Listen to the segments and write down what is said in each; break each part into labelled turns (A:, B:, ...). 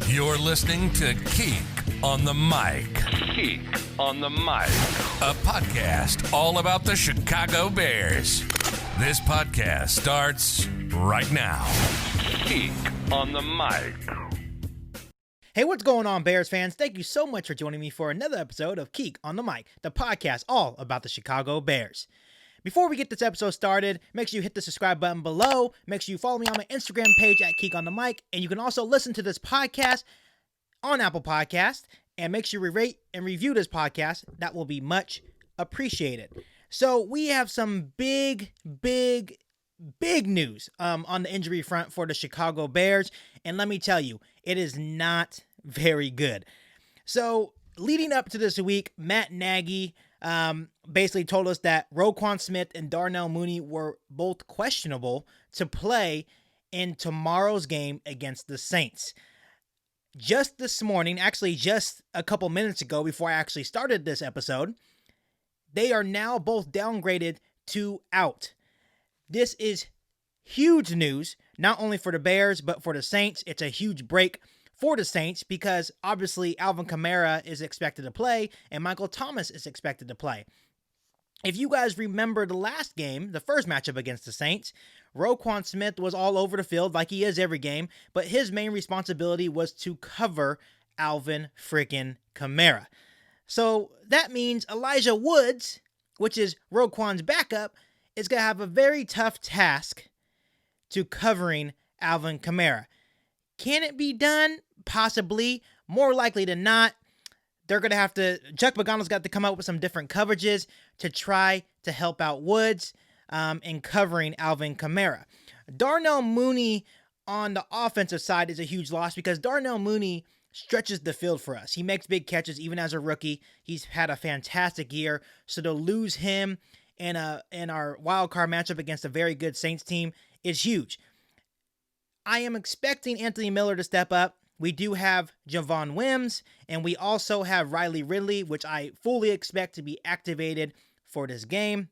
A: You're listening to Keek on the Mic. Keek on the Mic. A podcast all about the Chicago Bears. This podcast starts right now. Keek on the Mic.
B: Hey, what's going on, Bears fans? Thank you so much for joining me for another episode of Keek on the Mic, the podcast all about the Chicago Bears. Before we get this episode started, make sure you hit the subscribe button below. Make sure you follow me on my Instagram page at Keek on the Mic. And you can also listen to this podcast on Apple Podcasts. And make sure you rate and review this podcast. That will be much appreciated. So we have some big news on the injury front for the Chicago Bears. And let me tell you, it is not very good. So leading up to this week, Matt Nagy basically told us that Roquan Smith and Darnell Mooney were both questionable to play in tomorrow's game against the Saints. Just this morning, actually just a couple minutes ago before I actually started this episode, they are now both downgraded to out. This is huge news, not only for the Bears, but for the Saints. It's a huge break for the Saints because obviously Alvin Kamara is expected to play and Michael Thomas is expected to play. If you guys remember the last game, the first matchup against the Saints, Roquan Smith was all over the field like he is every game, but his main responsibility was to cover Alvin freaking Kamara. So that means Elijah Woods, which is Roquan's backup, is going to have a very tough task to covering Alvin Kamara. Can it be done? Possibly. More likely than not, they're going to have to, Chuck Pagano's got to come up with some different coverages to try to help out Woods in covering Alvin Kamara. Darnell Mooney on the offensive side is a huge loss because Darnell Mooney stretches the field for us. He makes big catches even as a rookie. He's had a fantastic year. So to lose him in our wild card matchup against a very good Saints team is huge. I am expecting Anthony Miller to step up. We do have Javon Wims, and we also have Riley Ridley, which I fully expect to be activated for this game.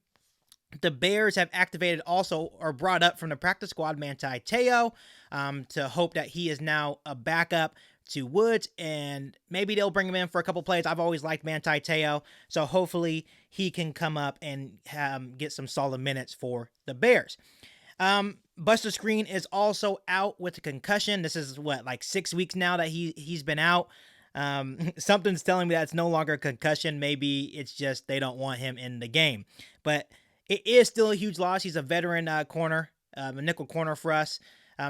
B: The Bears have activated also or brought up from the practice squad Manti Te'o to hope that he is now a backup to Woods, and maybe they'll bring him in for a couple plays. I've always liked Manti Te'o, so hopefully he can come up and get some solid minutes for the Bears. Buster Screen is also out with a concussion. This is like 6 weeks now that he's been out. Something's telling me that it's no longer a concussion. Maybe it's just they don't want him in the game. But it is still a huge loss. He's a veteran corner, a nickel corner for us.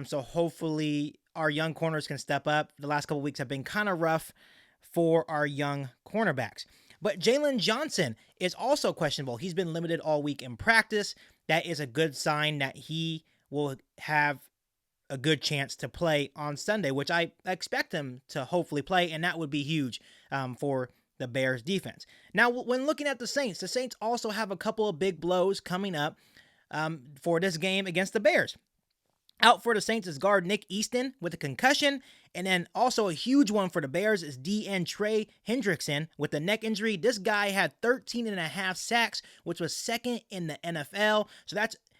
B: So hopefully our young corners can step up. The last couple weeks have been kind of rough for our young cornerbacks. But Jalen Johnson is also questionable. He's been limited all week in practice. That is a good sign that he will have a good chance to play on Sunday, which I expect him to hopefully play, and that would be huge for the Bears defense. Now, when looking at the Saints also have a couple of big blows coming up for this game against the Bears. Out for the Saints is guard Nick Easton with a concussion, and then also a huge one for the Bears is DN Trey Hendrickson with a neck injury. This guy had 13 and a half sacks, which was second in the NFL. So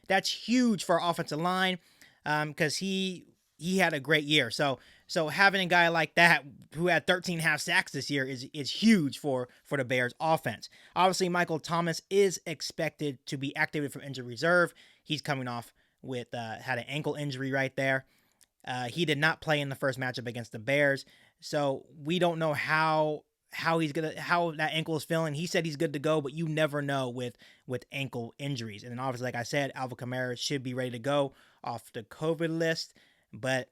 B: that's huge for our offensive line because he had a great year. So having a guy like that who had 13 and a half sacks this year is huge for the Bears offense. Obviously, Michael Thomas is expected to be activated from injured reserve. He's coming off with had an ankle injury right there. He did not play in the first matchup against the Bears, so we don't know how that ankle is feeling. He said he's good to go, but you never know with ankle injuries. And then obviously, like I said, Alvin Kamara should be ready to go off the COVID list, but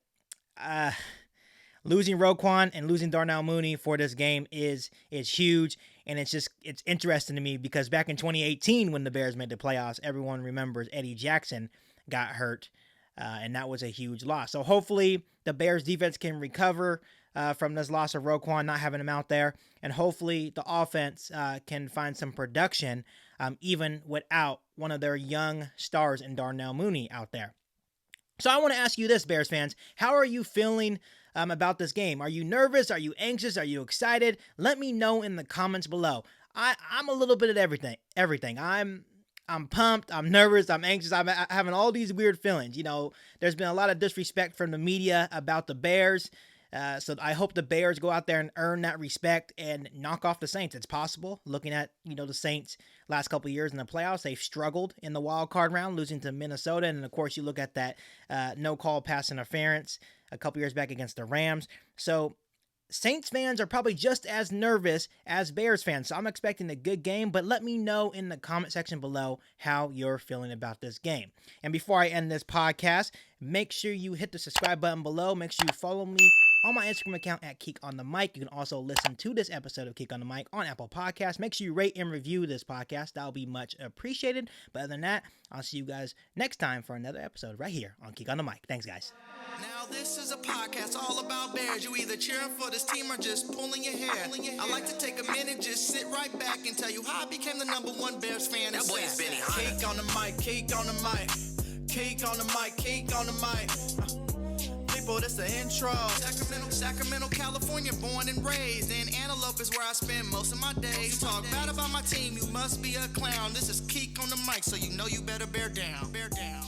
B: losing Roquan and losing Darnell Mooney for this game is huge, and it's interesting to me because back in 2018 when the Bears made the playoffs, everyone remembers Eddie Jackson got hurt, and that was a huge loss. So hopefully the Bears defense can recover from this loss of Roquan, not having him out there, and hopefully the offense can find some production even without one of their young stars in Darnell Mooney out there. So I want to ask you this, Bears fans. How are you feeling about this game? Are you nervous? Are you anxious? Are you excited? Let me know in the comments below. I'm a little bit of everything. I'm pumped, I'm nervous, I'm anxious, I'm having all these weird feelings. You know, there's been a lot of disrespect from the media about the Bears So I hope the Bears go out there and earn that respect and knock off the Saints. It's possible. Looking at, the Saints last couple of years in the playoffs, they've struggled in the wild card round, losing to Minnesota. And of course, you look at that no call pass interference a couple years back against the Rams. So Saints fans are probably just as nervous as Bears fans, so I'm expecting a good game, but let me know in the comment section below how you're feeling about this game. And before I end this podcast, make sure you hit the subscribe button below. Make sure you follow me on my Instagram account at Keek on the Mic. You can also listen to this episode of Keek on the Mic on Apple Podcasts. Make sure you rate and review this podcast. That'll be much appreciated. But other than that, I'll see you guys next time for another episode right here on Keek on the Mic. Thanks, guys.
C: Now this is a podcast all about Bears. You either cheering for this team or just pulling your hair. I like to take a minute, just sit right back and tell you how I became the #1 Bears fan. That boy is Benny Hunter. Keek on the mic, Keek on the mic, Keek on the mic, Keek on the mic. People, this the intro. Sacramento, California, born and raised. And Antelope is where I spend most of my days. Talk bad about my team, you must be a clown. This is Keek on the mic, so you know you better bear down. Bear down.